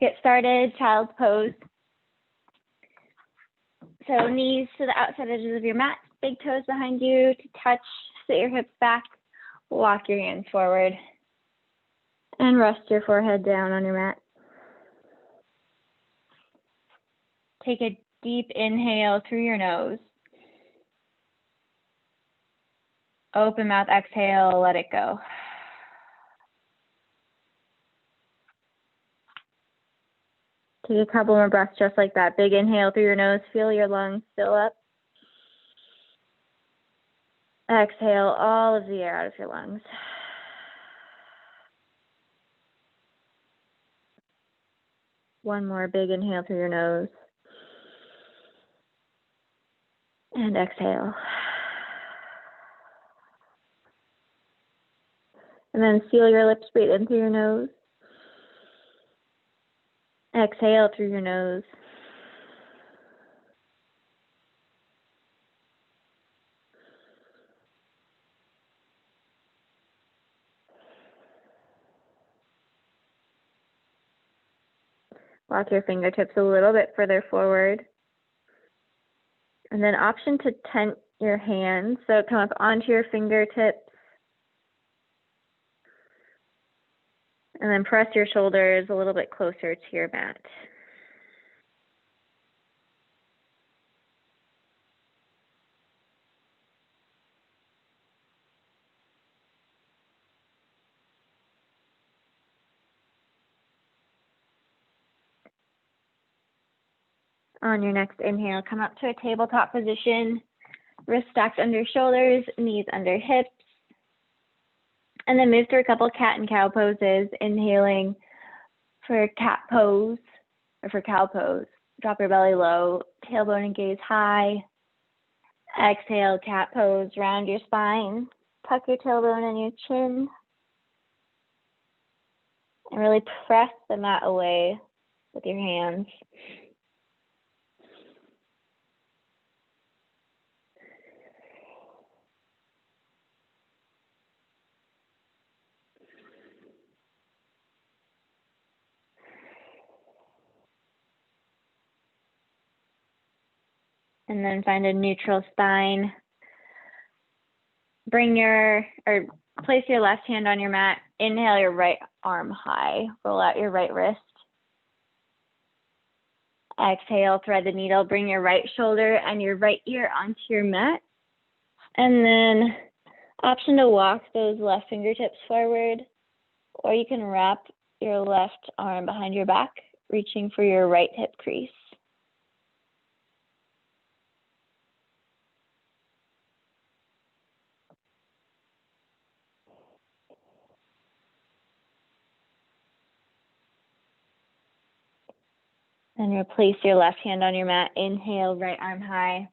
Get started, child's pose. So knees to the outside edges of your mat, big toes behind you to touch, sit your hips back, walk your hands forward, and rest your forehead down on your mat. Take a deep inhale through your nose. Open mouth, exhale, let it go. Take a couple more breaths just like that. Big inhale through your nose. Feel your lungs fill up. Exhale all of the air out of your lungs. One more big inhale through your nose. And exhale. And then seal your lips, breathe in through your nose. Exhale through your nose. Walk your fingertips a little bit further forward. And then option to tent your hands. So come up onto your fingertips. And then press your shoulders a little bit closer to your mat. On your next inhale, come up to a tabletop position, wrists stacked under shoulders, knees under hips. And then move through a couple cat and cow poses, inhaling for cat pose, or for cow pose. Drop your belly low, tailbone and gaze high. Exhale, cat pose, round your spine, tuck your tailbone and your chin. And really press the mat away with your hands. And then find a neutral spine. Place your left hand on your mat. Inhale your right arm high. Roll out your right wrist. Exhale, thread the needle. Bring your right shoulder and your right ear onto your mat. And then option to walk those left fingertips forward, or you can wrap your left arm behind your back, reaching for your right hip crease. And replace your left hand on your mat. Inhale, right arm high.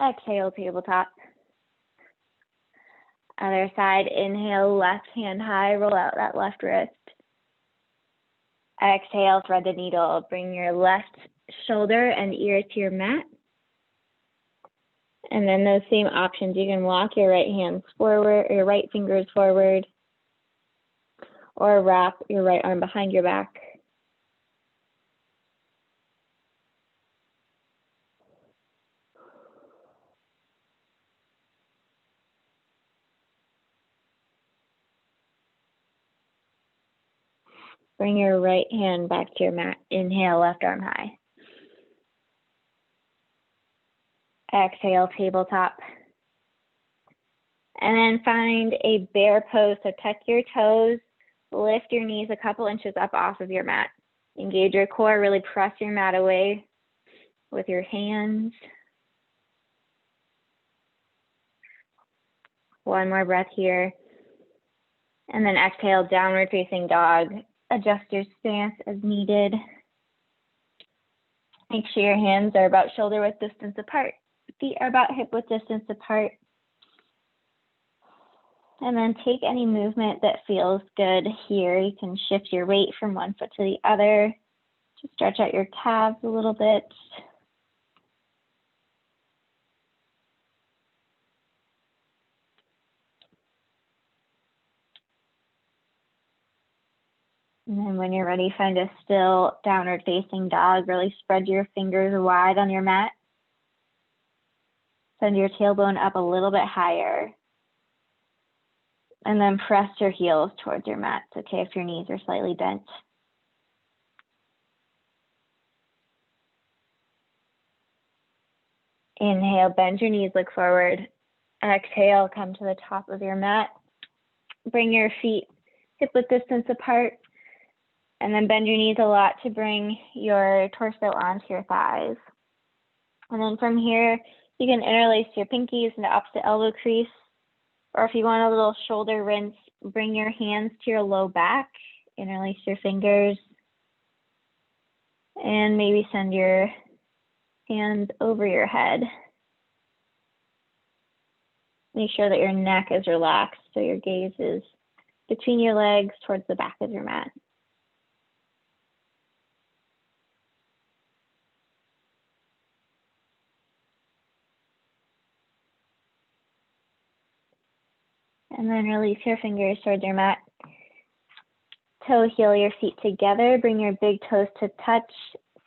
Exhale, tabletop. Other side, inhale, left hand high, roll out that left wrist. Exhale, thread the needle. Bring your left shoulder and ear to your mat. And then those same options, you can walk your right hands forward, your right fingers forward, or wrap your right arm behind your back. Bring your right hand back to your mat. Inhale, left arm high. Exhale, tabletop. And then find a bear pose. So tuck your toes, lift your knees a couple inches up off of your mat. Engage your core, really press your mat away with your hands. One more breath here. And then exhale, downward facing dog. Adjust your stance as needed. Make sure your hands are about shoulder width distance apart. Feet are about hip width distance apart. And then take any movement that feels good here. You can shift your weight from one foot to the other. Just stretch out your calves a little bit. And then when you're ready, find a still downward facing dog. Really spread your fingers wide on your mat. Send your tailbone up a little bit higher. And then press your heels towards your mat. It's okay if your knees are slightly bent. Inhale, bend your knees, look forward. Exhale, come to the top of your mat. Bring your feet hip-width distance apart. And then bend your knees a lot to bring your torso onto your thighs. And then from here, you can interlace your pinkies into opposite elbow crease. Or if you want a little shoulder rinse, bring your hands to your low back, interlace your fingers, and maybe send your hands over your head. Make sure that your neck is relaxed so your gaze is between your legs towards the back of your mat. And then release your fingers towards your mat. Toe heel your feet together. Bring your big toes to touch.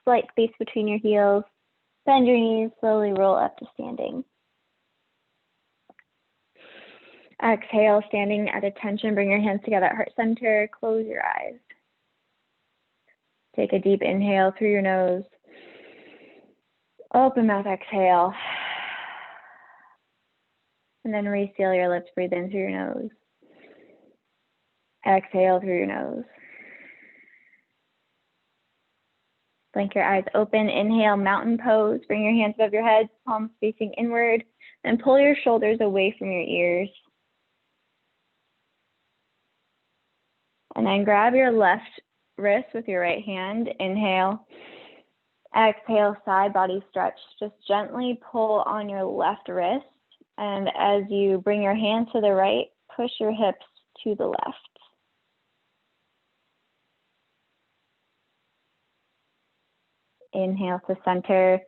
Slight space between your heels. Bend your knees. Slowly roll up to standing. Exhale, standing at attention. Bring your hands together at heart center. Close your eyes. Take a deep inhale through your nose. Open mouth, exhale. And then reseal your lips, breathe in through your nose. Exhale through your nose. Blink your eyes open. Inhale, mountain pose. Bring your hands above your head, palms facing inward, and pull your shoulders away from your ears. And then grab your left wrist with your right hand. Inhale. Exhale, side body stretch. Just gently pull on your left wrist. And as you bring your hands to the right, push your hips to the left. Inhale to center.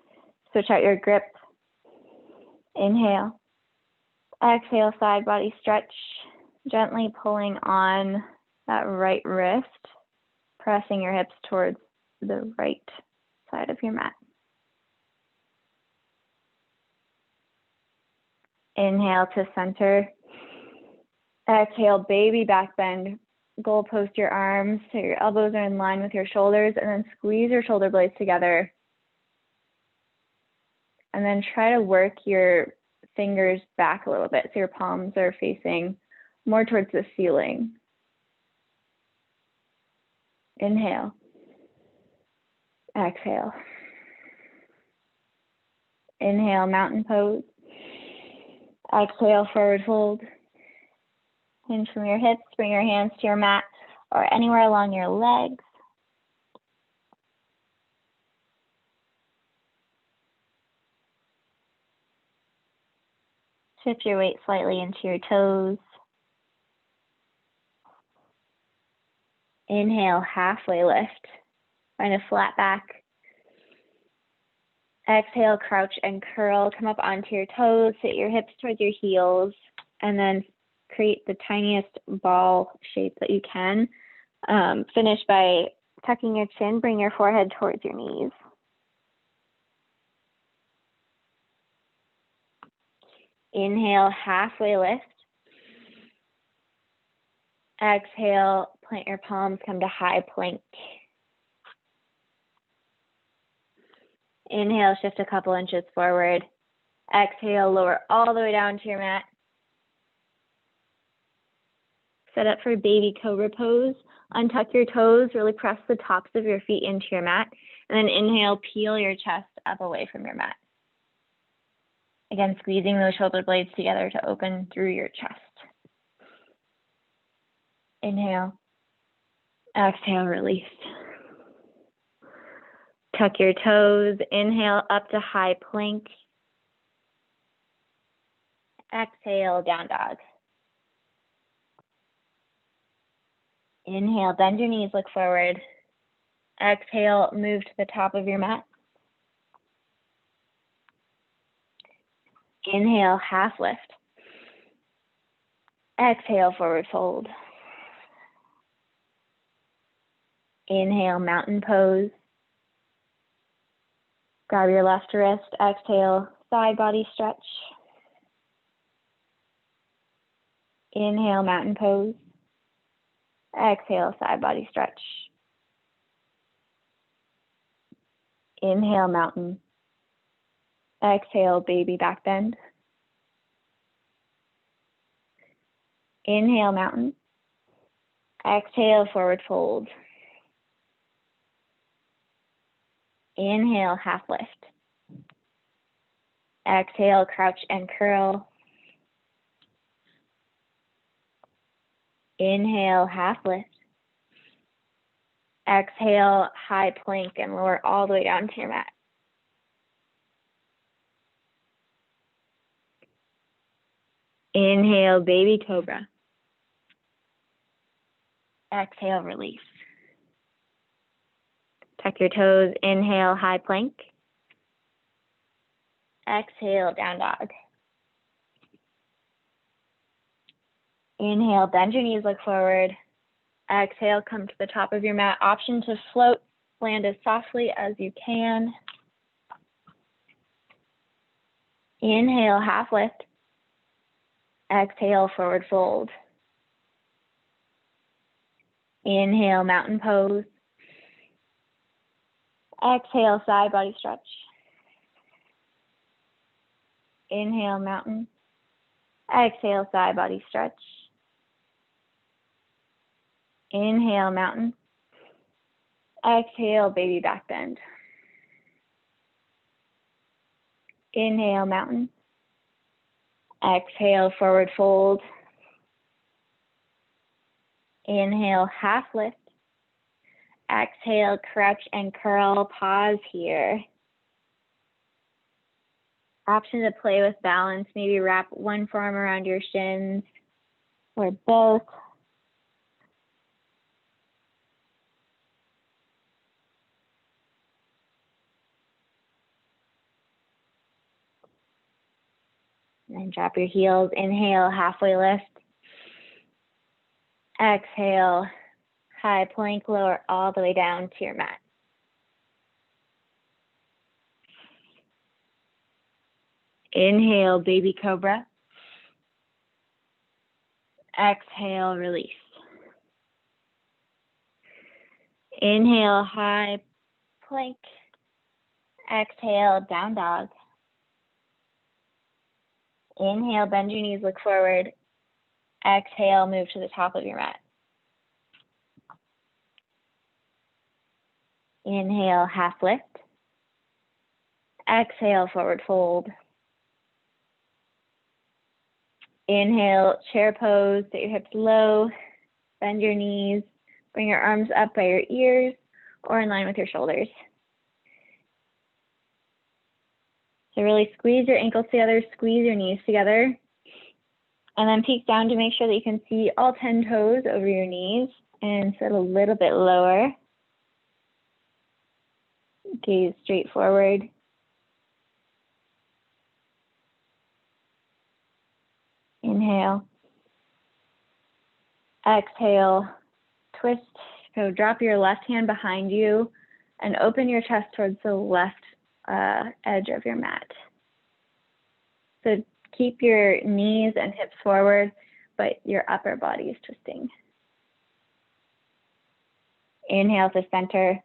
Switch out your grip. Inhale. Exhale, side body stretch. Gently pulling on that right wrist, pressing your hips towards the right side of your mat. Inhale to center. Exhale, baby back bend. Goalpost your arms so your elbows are in line with your shoulders, and then squeeze your shoulder blades together. And then try to work your fingers back a little bit so your palms are facing more towards the ceiling. Inhale. Exhale. Inhale, mountain pose. Exhale, forward fold. Hinge from your hips, bring your hands to your mat or anywhere along your legs. Shift your weight slightly into your toes. Inhale, halfway lift. Find a flat back. Exhale, crouch and curl. Come up onto your toes, sit your hips towards your heels, and then create the tiniest ball shape that you can. Finish by tucking your chin, bring your forehead towards your knees. Inhale, halfway lift. Exhale, plant your palms, come to high plank. Inhale, shift a couple inches forward. Exhale, lower all the way down to your mat. Set up for baby cobra pose. Untuck your toes, really press the tops of your feet into your mat. And then inhale, peel your chest up away from your mat. Again, squeezing those shoulder blades together to open through your chest. Inhale. Exhale, release. Tuck your toes. Inhale, up to high plank. Exhale, down dog. Inhale, bend your knees, look forward. Exhale, move to the top of your mat. Inhale, half lift. Exhale, forward fold. Inhale, mountain pose. Grab your left wrist. Exhale, side body stretch. Inhale, mountain pose. Exhale, side body stretch. Inhale, mountain. Exhale, baby back bend. Inhale, mountain. Exhale, forward fold. Inhale, half lift. Exhale, crouch and curl. Inhale, half lift. Exhale, high plank and lower all the way down to your mat. Inhale, baby cobra. Exhale, release. Tuck your toes. Inhale, high plank. Exhale, down dog. Inhale, bend your knees, look forward. Exhale, come to the top of your mat. Option to float, land as softly as you can. Inhale, half lift. Exhale, forward fold. Inhale, mountain pose. Exhale, side body stretch. Inhale, mountain. Exhale, side body stretch. Inhale, mountain. Exhale, baby back bend. Inhale, mountain. Exhale, forward fold. Inhale, half lift. Exhale, crouch and curl. Pause here. Option to play with balance. Maybe wrap one forearm around your shins or both. And then drop your heels. Inhale, halfway lift. Exhale, high plank, lower all the way down to your mat. Inhale, baby cobra. Exhale, release. Inhale, high plank. Exhale, down dog. Inhale, bend your knees, look forward. Exhale, move to the top of your mat. Inhale, half lift. Exhale, forward fold. Inhale, chair pose, sit your hips low, bend your knees, bring your arms up by your ears or in line with your shoulders. So really squeeze your ankles together, squeeze your knees together, and then peek down to make sure that you can see all 10 toes over your knees and sit a little bit lower. Gaze straight forward. Inhale. Exhale. Twist. So drop your left hand behind you and open your chest towards the left edge of your mat. So keep your knees and hips forward, but your upper body is twisting. Inhale to center.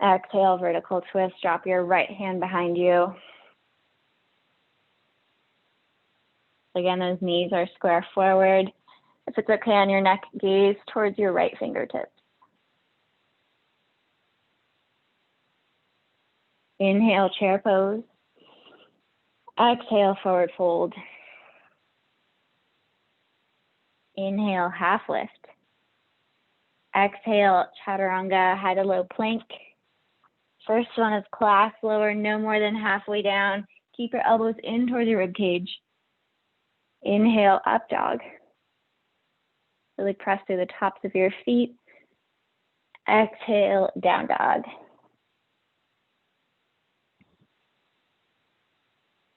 Exhale, vertical twist. Drop your right hand behind you. Again, those knees are square forward. If it's okay on your neck, gaze towards your right fingertips. Inhale, chair pose. Exhale, forward fold. Inhale, half lift. Exhale, chaturanga, high to low plank. First one is class, lower no more than halfway down. Keep your elbows in towards your rib cage. Inhale, up dog. Really press through the tops of your feet. Exhale, down dog.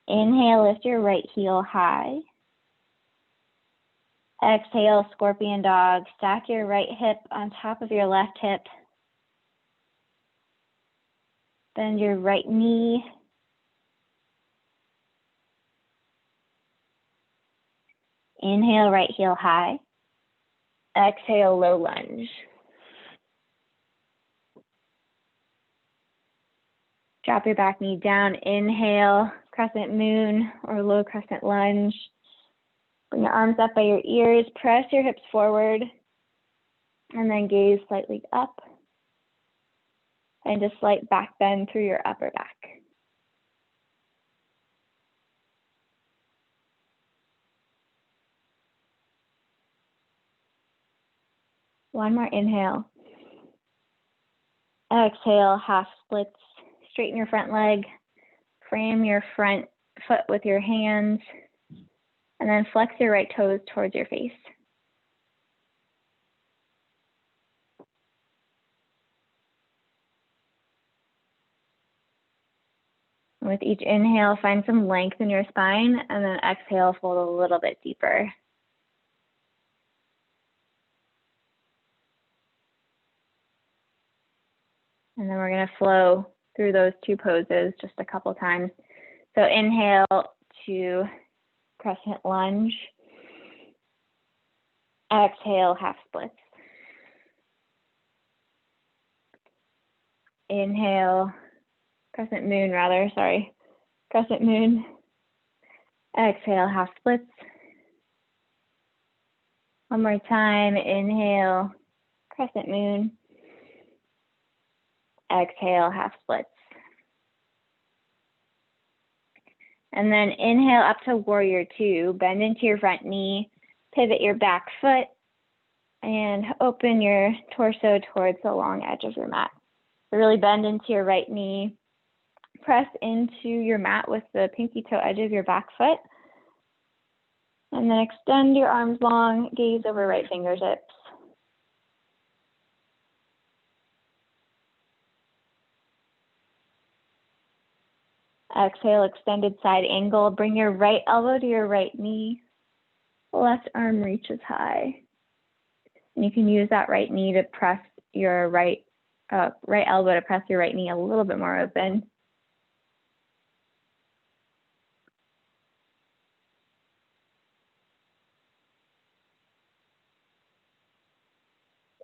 Inhale, lift your right heel high. Exhale, scorpion dog. Stack your right hip on top of your left hip. Bend your right knee. Inhale, right heel high. Exhale, low lunge. Drop your back knee down. Inhale, crescent moon or low crescent lunge. Bring your arms up by your ears. Press your hips forward. And then gaze slightly up. And a slight back bend through your upper back. One more inhale. Exhale, half splits. Straighten your front leg. Frame your front foot with your hands. And then flex your right toes towards your face. With each inhale, find some length in your spine, and then exhale, fold a little bit deeper. And then we're going to flow through those two poses just a couple times. So inhale to crescent lunge. Exhale, half splits. Inhale, crescent moon. Crescent moon. Exhale, half splits. One more time. Inhale, crescent moon. Exhale, half splits. And then inhale up to warrior two. Bend into your front knee. Pivot your back foot. And open your torso towards the long edge of your mat. So really bend into your right knee. Press into your mat with the pinky toe edge of your back foot. And then extend your arms long, gaze over right fingertips. Exhale, extended side angle. Bring your right elbow to your right knee. Left arm reaches high. And you can use that right knee to press your right elbow to press your right knee a little bit more open.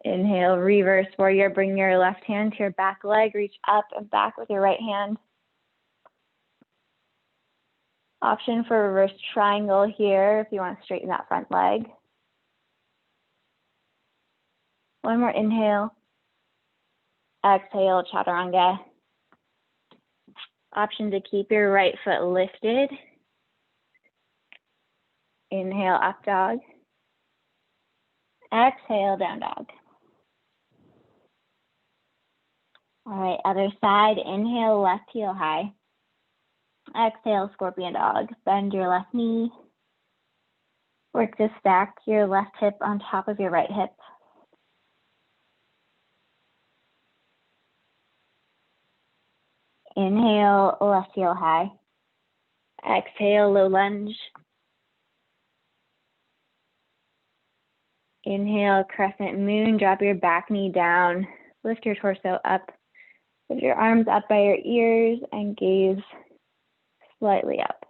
Inhale, reverse warrior. Bring your left hand to your back leg. Reach up and back with your right hand. Option for reverse triangle here if you want to straighten that front leg. One more inhale. Exhale, chaturanga. Option to keep your right foot lifted. Inhale, up dog. Exhale, down dog. All right, other side. Inhale, left heel high. Exhale, scorpion dog. Bend your left knee. Work to stack your left hip on top of your right hip. Inhale, left heel high. Exhale, low lunge. Inhale, crescent moon. Drop your back knee down. Lift your torso up. Lift your arms up by your ears and gaze slightly up.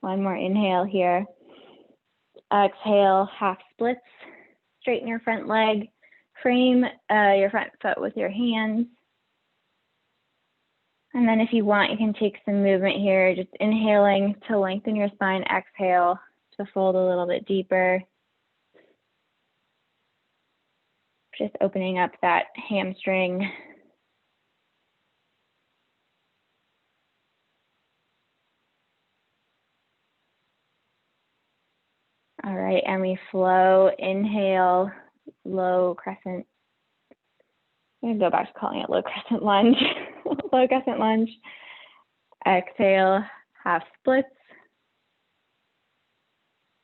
One more inhale here. Exhale, half splits. Straighten your front leg. Frame your front foot with your hands. And then if you want, you can take some movement here, just inhaling to lengthen your spine. Exhale to fold a little bit deeper. Just opening up that hamstring. All right, and we flow. Inhale, low crescent. I'm gonna go back to calling it low crescent lunge. Low crescent lunge. Exhale, half splits.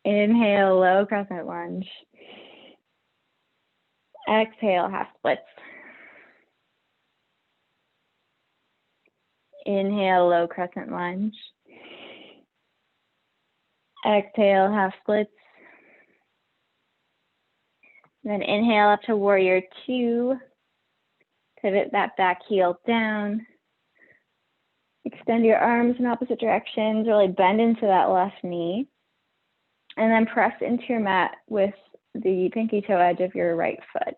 Inhale, low crescent lunge. Exhale, half splits. Inhale, low crescent lunge. Exhale, half splits. Then inhale up to warrior two. Pivot that back heel down. Extend your arms in opposite directions. Really bend into that left knee. And then press into your mat with the pinky toe edge of your right foot.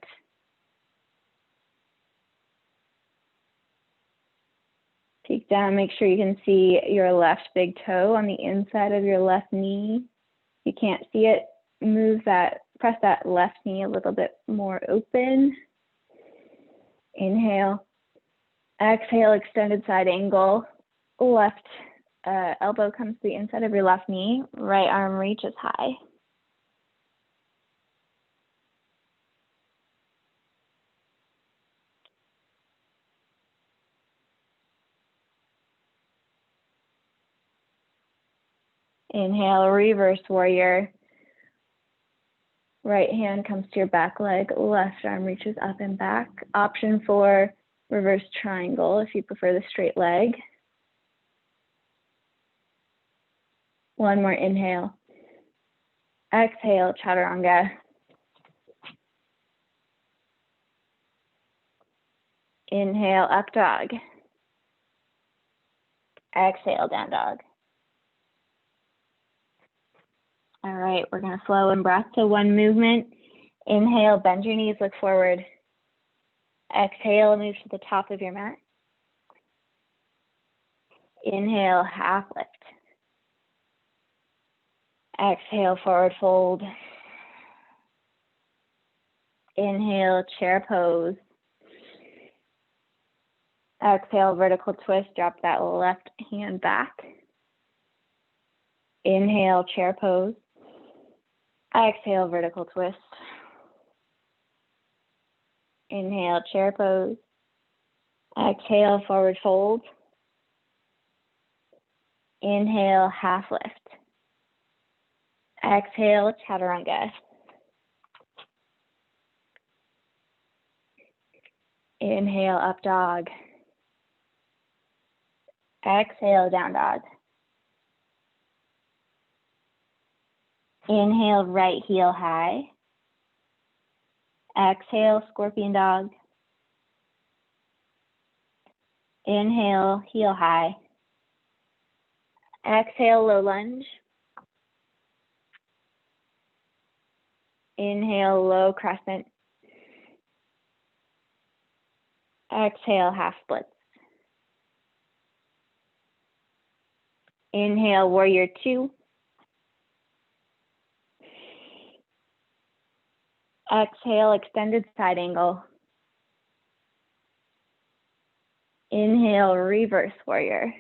Peek down, make sure you can see your left big toe on the inside of your left knee. If you can't see it, move that, press that left knee a little bit more open. Inhale. Exhale, extended side angle. Left elbow comes to the inside of your left knee. Right arm reaches high. Inhale, reverse warrior. Right hand comes to your back leg, left arm reaches up and back. Option for reverse triangle if you prefer the straight leg. One more inhale. Exhale, chaturanga. Inhale, up dog. Exhale, down dog. All right, we're going to flow in breath to one movement. Inhale, bend your knees, look forward. Exhale, move to the top of your mat. Inhale, half lift. Exhale, forward fold. Inhale, chair pose. Exhale, vertical twist, drop that left hand back. Inhale, chair pose. Exhale, vertical twist. Inhale, chair pose. Exhale, forward fold. Inhale, half lift. Exhale, chaturanga. Inhale, up dog. Exhale, down dog. Inhale, right heel high. Exhale, scorpion dog. Inhale, heel high. Exhale, low lunge. Inhale, low crescent. Exhale, half splits. Inhale, warrior two. Exhale, extended side angle. Inhale, reverse warrior.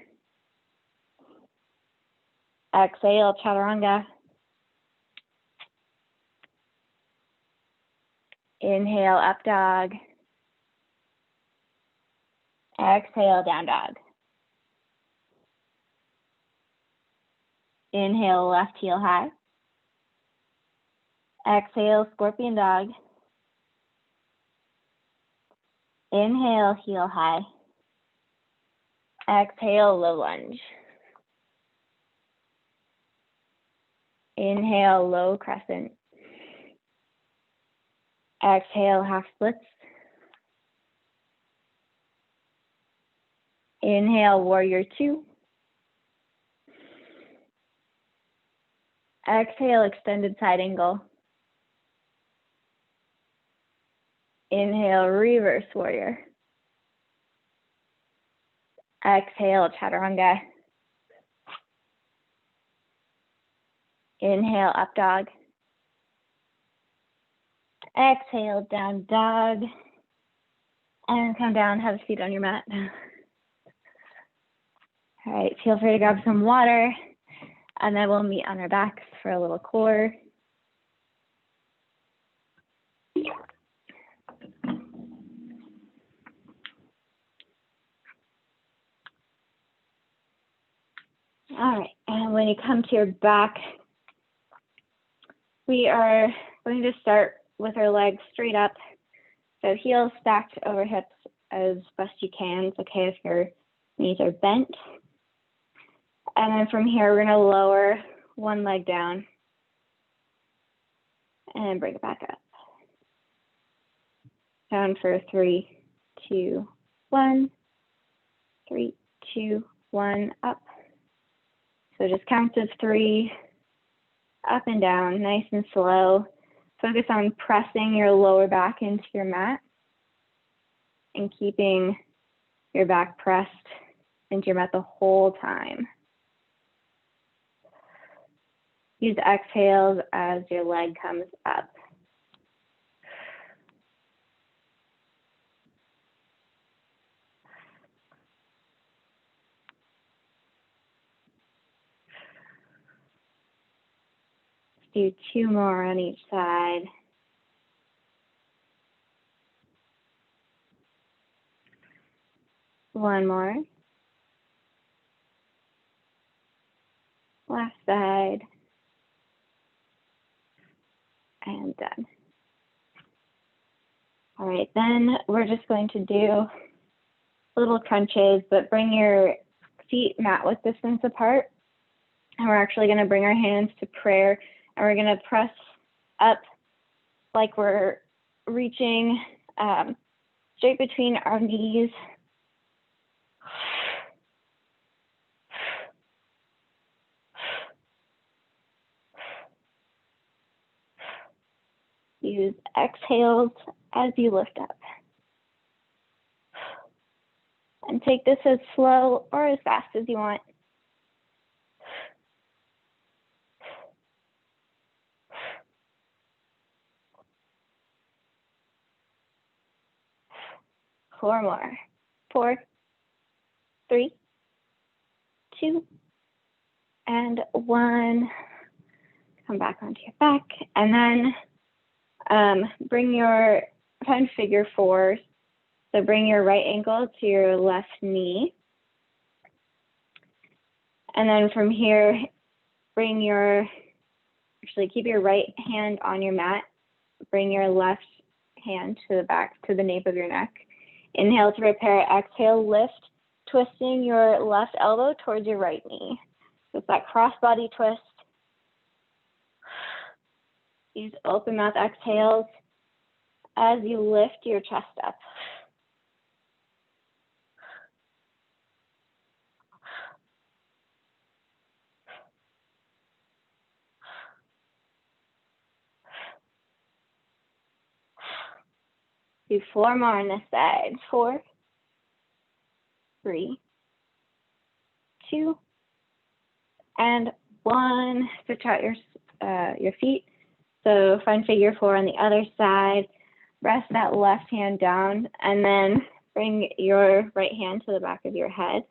Exhale, chaturanga. Inhale, up dog. Exhale, down dog. Inhale, left heel high. Exhale, scorpion dog. Inhale, heel high. Exhale, low lunge. Inhale, low crescent. Exhale, half splits. Inhale, warrior two. Exhale, extended side angle. Inhale, reverse warrior. Exhale, chaturanga. Inhale, up dog. Exhale, down dog. And come down, have a seat on your mat. All right, feel free to grab some water, and then we'll meet on our backs for a little core. All right, and when you come to your back, we are going to start with our legs straight up. So heels stacked over hips as best you can. It's okay if you're Knees are bent. And then from here, we're gonna lower one leg down and bring it back up. Down for 3, 2, 1. 3, 2, 1, up. So just counts of 3, up and down, nice and slow. Focus on pressing your lower back into your mat and keeping your back pressed into your mat the whole time. Use exhales as your leg comes up. Do 2 more on each side. One more. Last side. And done. All right, then we're just going to do little crunches, but bring your feet mat width distance apart. And we're actually going to bring our hands to prayer, and we're going to press up like we're reaching straight between our knees. Use exhales as you lift up. And take this as slow or as fast as you want. Four more. 4, 3, 2, and 1. Come back onto your back, and then bring your find figure 4. So bring your right ankle to your left knee, and then from here, keep your right hand on your mat. Bring your left hand to the back, to the nape of your neck. Inhale to prepare. Exhale, lift, twisting your left elbow towards your right knee. So it's that cross-body twist. Use open mouth exhales as you lift your chest up. Do 4 more on this side. 4, 3, 2, and 1. Switch out your feet. So find figure 4 on the other side. Rest that left hand down, and then bring your right hand to the back of your head.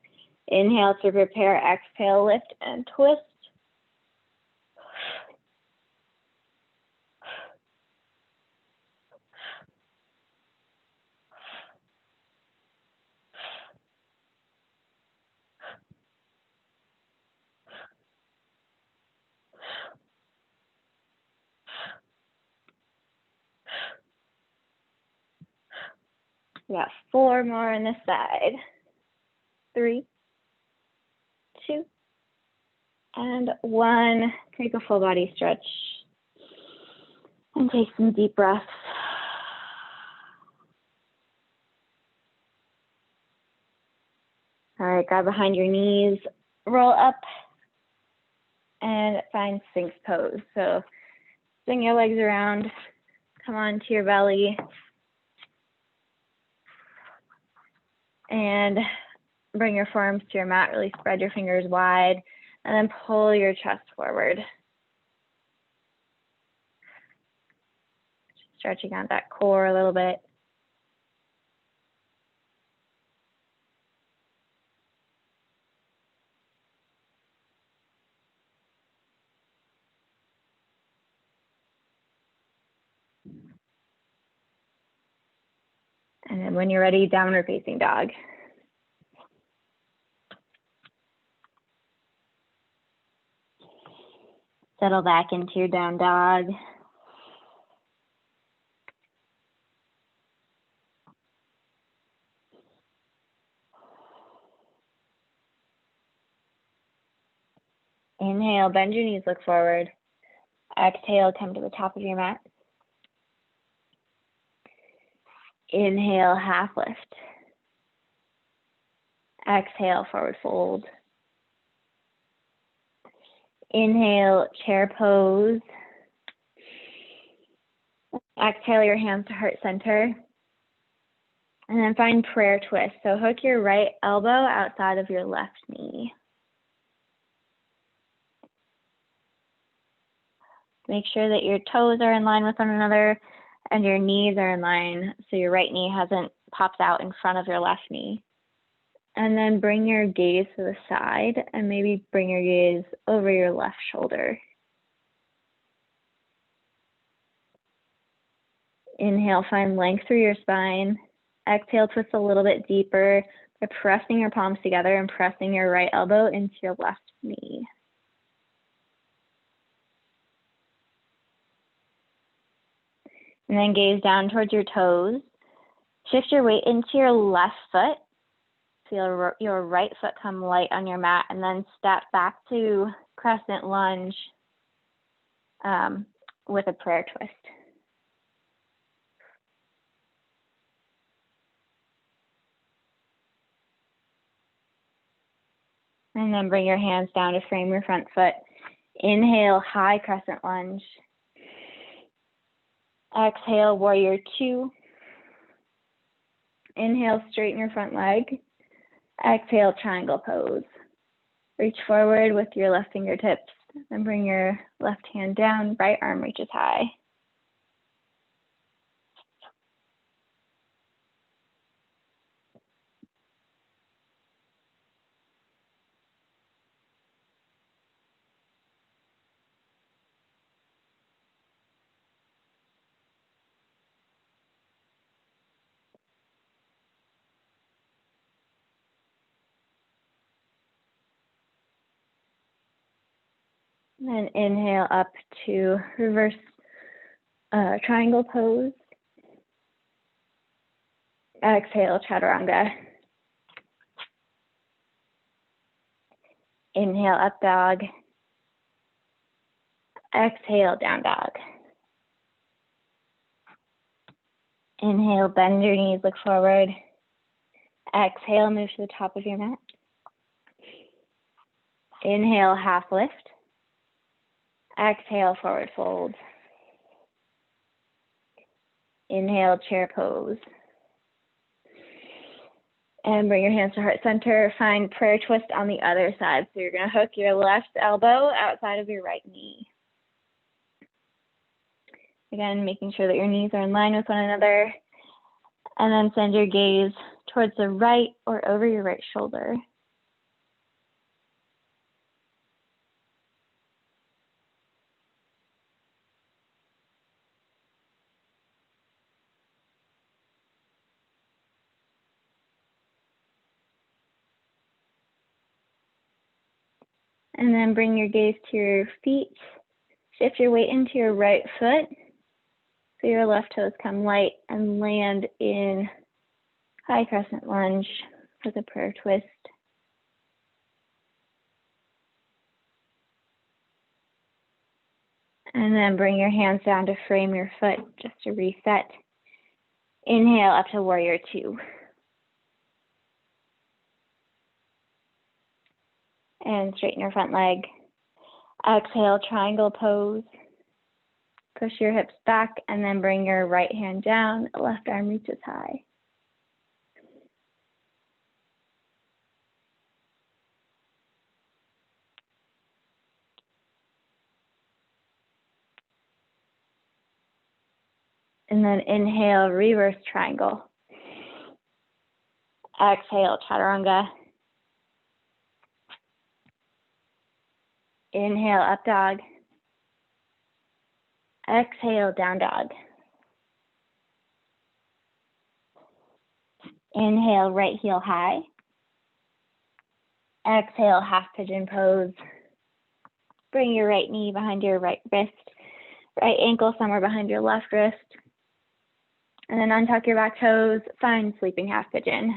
Inhale to prepare. Exhale, lift and twist. We got 4 more on this side. 3, 2, and 1. Take a full body stretch and take some deep breaths. All right, grab behind your knees, roll up, and find Sphinx pose. So swing your legs around, come onto your belly, and bring your forearms to your mat. Really spread your fingers wide, and then pull your chest forward. Stretching out that core a little bit. And then when you're ready, downward facing dog. Settle back into your down dog. Inhale, bend your knees, look forward. Exhale, come to the top of your mat. Inhale, half lift. Exhale, forward fold. Inhale, chair pose. Exhale your hands to heart center. And then find prayer twist. So hook your right elbow outside of your left knee. Make sure that your toes are in line with one another and your knees are in line so your right knee hasn't popped out in front of your left knee. And then bring your gaze to the side and maybe bring your gaze over your left shoulder. Inhale, find length through your spine. Exhale, twist a little bit deeper by pressing your palms together and pressing your right elbow into your left knee. And then gaze down towards your toes. Shift your weight into your left foot. Feel your right foot come light on your mat, and then step back to crescent lunge with a prayer twist. And then bring your hands down to frame your front foot. Inhale, high crescent lunge. Exhale, warrior two. Inhale, straighten your front leg. Exhale, triangle pose. Reach forward with your left fingertips and bring your left hand down, right arm reaches high. And then inhale up to reverse triangle pose. Exhale, chaturanga. Inhale, up dog. Exhale, down dog. Inhale, bend your knees, look forward. Exhale, move to the top of your mat. Inhale, half lift. Exhale, forward fold. Inhale, chair pose. And bring your hands to heart center. Find prayer twist on the other side. So you're going to hook your left elbow outside of your right knee. Again, making sure that your knees are in line with one another. And then send your gaze towards the right or over your right shoulder. And then bring your gaze to your feet. Shift your weight into your right foot so your left toes come light and land in high crescent lunge with a prayer twist. And then bring your hands down to frame your foot just to reset. Inhale up to warrior two. And straighten your front leg. Exhale, triangle pose. Push your hips back and then bring your right hand down, left arm reaches high. And then inhale, reverse triangle. Exhale, chaturanga. Inhale, up dog. Exhale, down dog. Inhale, right heel high. Exhale, half pigeon pose. Bring your right knee behind your right wrist, right ankle somewhere behind your left wrist. And then untuck your back toes, find sleeping half pigeon.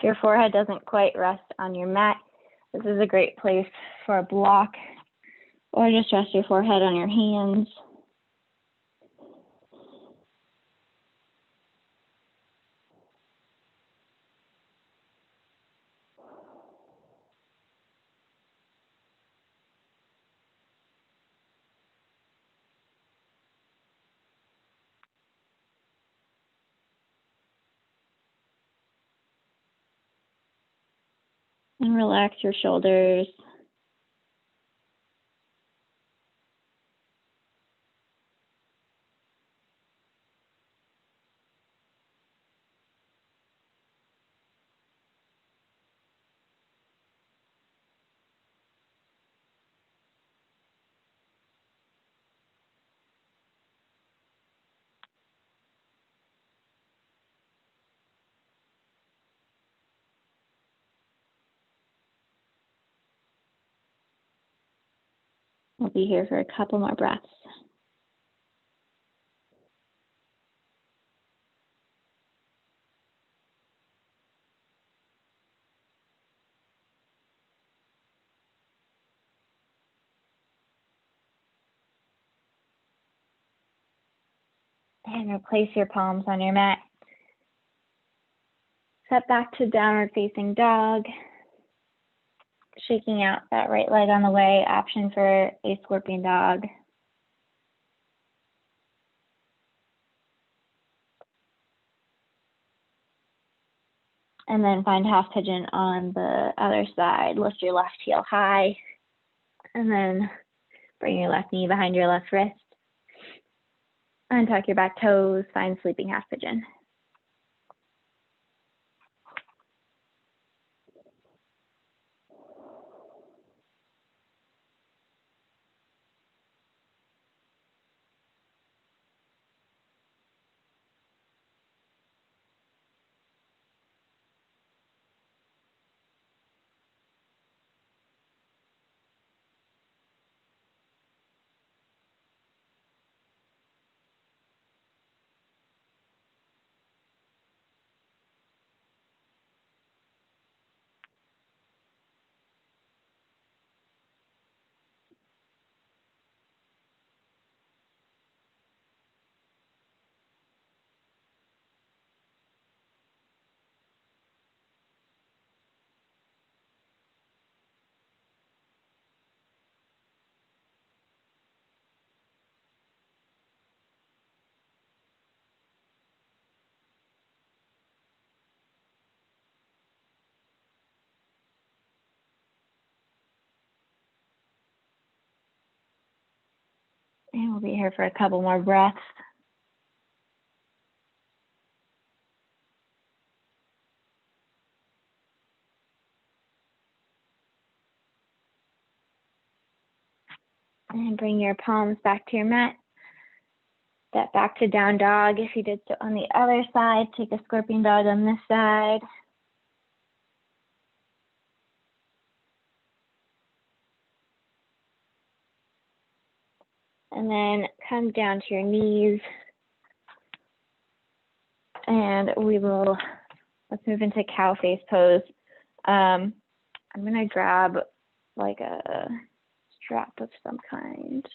your forehead doesn't quite rest on your mat, this is a great place for a block, or just rest your forehead on your hands. And relax your shoulders. We'll be here for a couple more breaths. And replace your palms on your mat. Step back to downward facing dog. Shaking out that right leg on the way, option for a scorpion dog. And then find half pigeon on the other side. Lift your left heel high. And then bring your left knee behind your left wrist. Untuck your back toes. Find sleeping half pigeon. And we'll be here for a couple more breaths. And bring your palms back to your mat. Step back to down dog. If you did so on the other side, take a scorpion dog on this side. And then come down to your knees. And let's move into cow face pose. I'm gonna grab like a strap of some kind.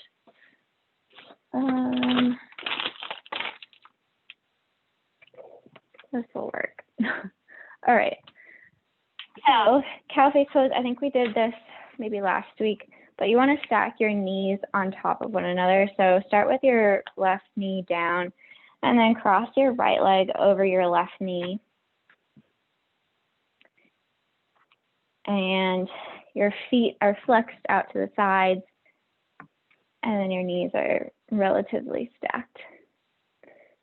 This will work. All right. So cow face pose, I think we did this maybe last week, but you want to stack your knees on top of one another. So start with your left knee down and then cross your right leg over your left knee. And your feet are flexed out to the sides, and then your knees are relatively stacked.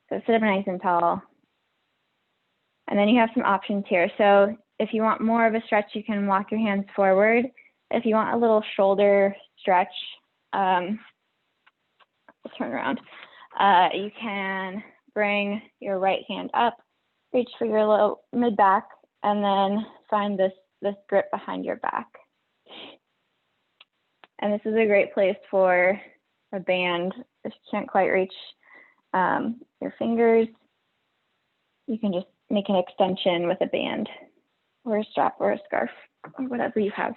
So sit up nice and tall. And then you have some options here. So if you want more of a stretch, you can walk your hands forward. If you want a little shoulder stretch, we'll turn around. You can bring your right hand up, reach for your low mid back, and then find this grip behind your back. And this is a great place for a band. If you can't quite reach your fingers, you can just make an extension with a band or a strap or a scarf or whatever you have.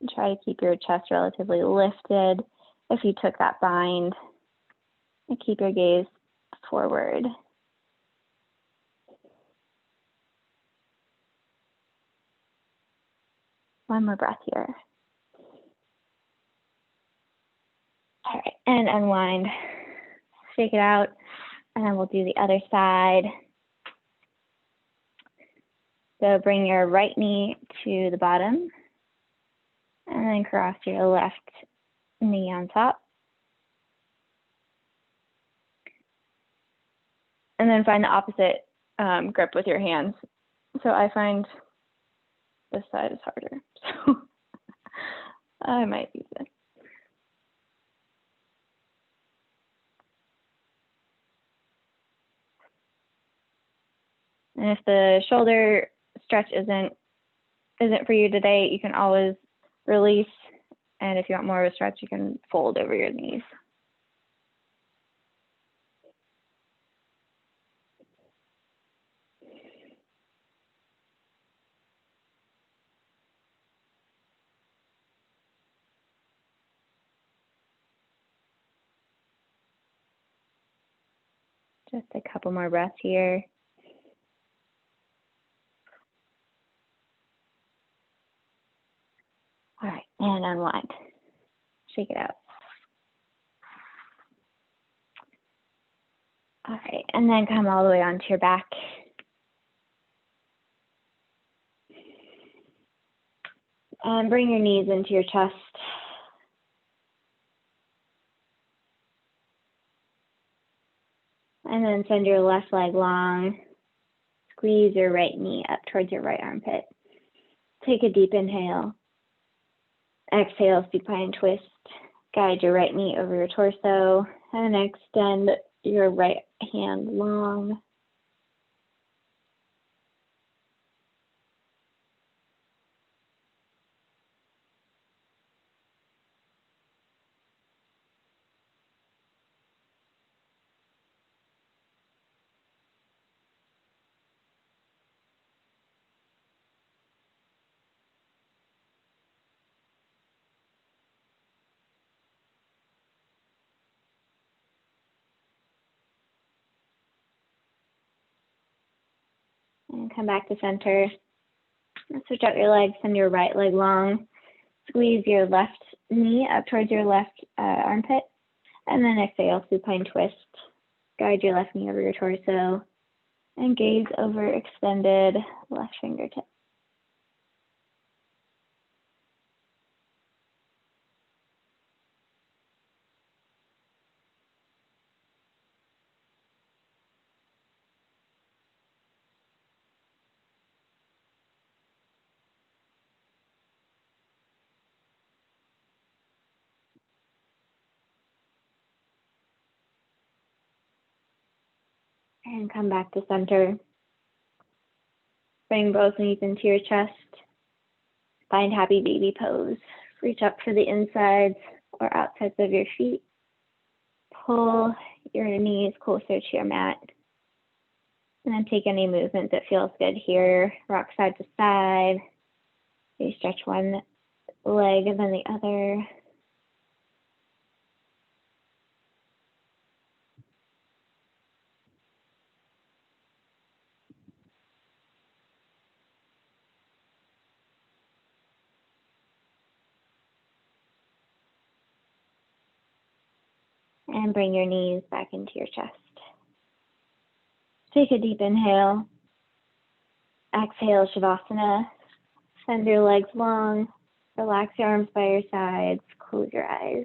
And try to keep your chest relatively lifted if you took that bind, and keep your gaze forward. One more breath here. All right, and unwind. Shake it out, and then we'll do the other side. So bring your right knee to the bottom, and then cross your left knee on top. And then find the opposite grip with your hands. So I find this side is harder, so I might use this. And if the shoulder stretch isn't for you today, you can always release. And if you want more of a stretch, you can fold over your knees. Just a couple more breaths here. All right, and unwind. Shake it out. All right, and then come all the way onto your back. And bring your knees into your chest. And then send your left leg long. Squeeze your right knee up towards your right armpit. Take a deep inhale. Exhale, supine twist. Guide your right knee over your torso and extend your right hand long. And come back to center. And switch out your legs, send your right leg long. Squeeze your left knee up towards your left armpit. And then exhale, supine twist. Guide your left knee over your torso. And gaze over extended left fingertip. And come back to center. Bring both knees into your chest. Find happy baby pose. Reach up for the insides or outsides of your feet. Pull your knees closer to your mat. And then take any movement that feels good here. Rock side to side. You stretch one leg and then the other. And bring your knees back into your chest. Take a deep inhale. Exhale, Shavasana. Send your legs long. Relax your arms by your sides. Close your eyes.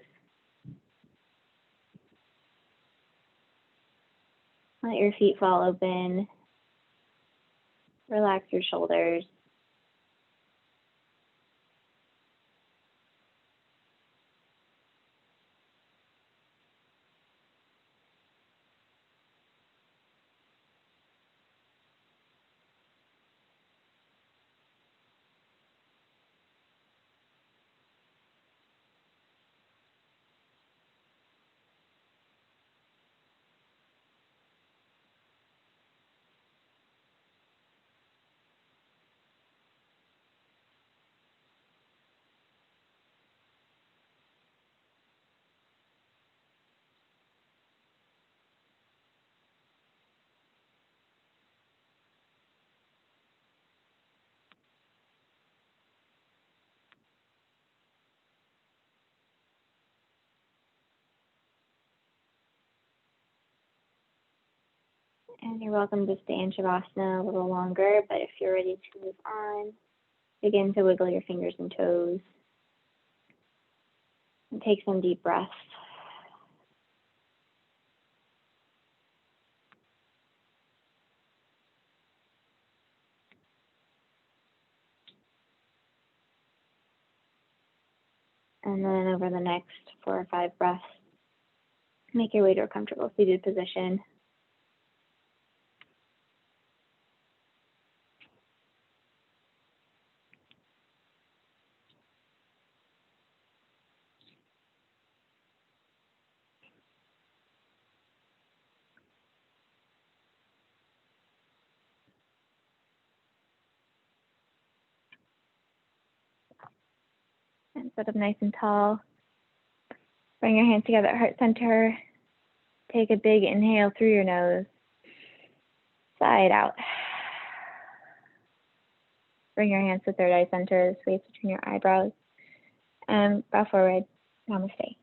Let your feet fall open. Relax your shoulders. And you're welcome to stay in Shavasana a little longer, but if you're ready to move on, begin to wiggle your fingers and toes. And take some deep breaths. And then over the next 4 or 5 breaths, make your way to a comfortable seated position. And sit up nice and tall. Bring your hands together at heart center. Take a big inhale through your nose. Sigh it out. Bring your hands to third eye center, space between your eyebrows. And bow forward. Namaste.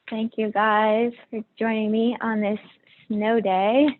Thank you guys for joining me on this snow day.